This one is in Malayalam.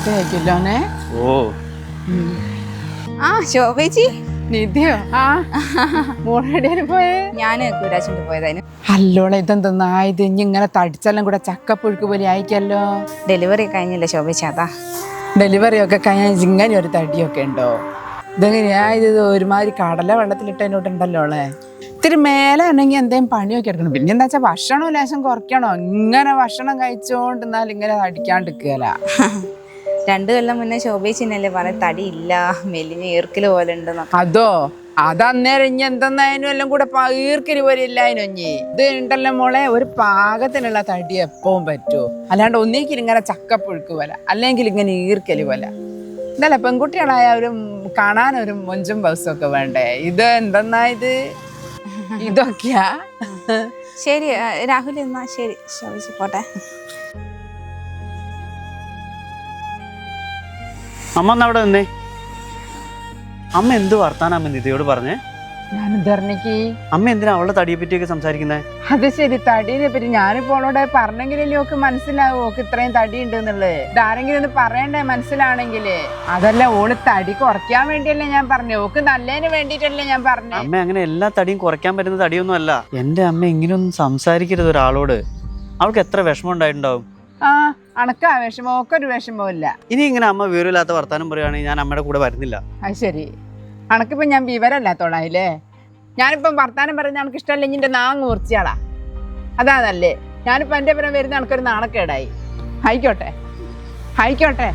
രാത്രിയായിരിക്കുമല്ലോ. ഓ ആ ശോഭേച്ചി നിധിയോ? ആ മോളെവിടെയാണ് പോയേ? ഞാന് കൂരാച്ചിട്ട് പോയതായിരുന്നു. അല്ലോളെ ഇതെന്തെന്നായത് ഇനി ഇങ്ങനെ തടിച്ചെല്ലാം കൂടെ ചക്കപ്പുഴുക്ക് പോലെ ആയിക്കല്ലോ. ഡെലിവറി കഴിഞ്ഞില്ല ശോഭേച്ചി, അതാ. ഡെലിവറി ഒക്കെ കഴിഞ്ഞാൽ ഇങ്ങനെ ഒരു തടിയൊക്കെ ഉണ്ടോ? ഇതെങ്ങനെയാ ഇത്? ഒരുമാതിരി കടല വെള്ളത്തിലിട്ടതിനോട്ടുണ്ടല്ലോ ഓളെ. ഇത്തിരി മേലെ ഉണ്ടെങ്കിൽ എന്തെങ്കിലും പണിയൊക്കെ എടുക്കണം. പിന്നെ എന്താ വെച്ചാൽ ഭക്ഷണം ലേശം കുറയ്ക്കണോ? ഇങ്ങനെ ഭക്ഷണം കഴിച്ചോണ്ടിരുന്നാൽ ഇങ്ങനെ തടിക്കാണ്ടിരിക്കുകയല്ല. 2 കൊല്ലം മുന്നേ ശോഭേച്ചിന്നല്ലേ പറയാൻ തടി ഇല്ല, മെലിഞ്ഞ് ഈർക്കല് പോലെ ഉണ്ടെന്നൊക്കെ. അതോ? അതന്നേരം ഇനി എന്തെന്നായാലും എല്ലാം കൂടെ ഈർക്കല് പോലെ ഇല്ലായിരുന്നു. ഇനി ഇത് ഉണ്ടല്ലോ മോളെ, ഒരു പാകത്തിനുള്ള തടി എപ്പവും പറ്റുമോ? അല്ലാണ്ട് ഒന്നിക്കിൽ ഇങ്ങനെ ചക്കപ്പുഴുക്ക് പോലെ, അല്ലെങ്കിൽ ഇങ്ങനെ ഈർക്കല് പോലെ. ഇതല്ല പെൺകുട്ടികളായാലും കാണാനൊരു മൊഞ്ചും ബൗസും ഒക്കെ വേണ്ടേ? ഇത് എന്തെന്നാ ഇത്? ഇതൊക്കെയാ? ശരി രാഹുൽ, എന്നാ ശരി ശോഭേച്ചി പോട്ടെ. അമ്മ എന്നാ അവിടെ നിന്നേ. അമ്മ എന്ത് വർത്താനം അമ്മ നിധിയോട് പറഞ്ഞേ? ഞാനെന്തറിഞ്ഞക്ക്? അമ്മ എന്തിനാ അവളുടെ തടിയെ പറ്റിയൊക്കെ സംസാരിക്കുന്നേ? അത് ശരി, തടീനെ പറ്റി ഞാനിപ്പോ അവളോട് പറഞ്ഞെങ്കിലല്ലേ ഓക്ക് മനസ്സിലാവും ഓക്ക് ഇത്രയും തടി ഉണ്ട് എന്നുള്ളത്. ഇതാരെങ്കിലും ഒന്ന് പറയണ്ടേ മനസ്സിലാണെങ്കില്. അതല്ല, ഓള് തടി കുറയ്ക്കാൻ വേണ്ടിയല്ലേ ഞാൻ പറഞ്ഞു, ഓക്ക് നല്ലതിന് വേണ്ടിട്ടല്ലേ ഞാൻ പറഞ്ഞു. അമ്മ അങ്ങനെ എല്ലാ തടിയും കുറയ്ക്കാൻ പറ്റുന്ന തടിയൊന്നും അല്ല. എന്റെ അമ്മ ഇങ്ങനെയൊന്നും സംസാരിക്കരുത് ഒരാളോട്. അവൾക്ക് എത്ര വിഷമം ഉണ്ടായിട്ടുണ്ടാവും. ആ അണക്കാ വിഷമോ? ഓക്കൊരു വിഷമവും ഇല്ല. ഇനി ഇങ്ങനെ അമ്മ വിവരമില്ലാത്ത വർത്താനം പറയുകയാണെങ്കിൽ ഞാൻ അമ്മയുടെ കൂടെ വരുന്നില്ല. അത് ശരി, അണക്കിപ്പോ ഞാൻ വിവരമില്ലാത്തോളായില്ലേ? ഞാനിപ്പം വർത്താനം പറയുന്ന അണക്ക് ഇഷ്ടമല്ലെങ്കിൽ എൻ്റെ നാങ്ങ് മുറിച്ചാളാ. അതാ നല്ലേ. ഞാനിപ്പോ എൻ്റെ പുറം വരുന്ന അണക്കൊരു നാണക്കേടായി. ആയിക്കോട്ടെ ആയിക്കോട്ടെ.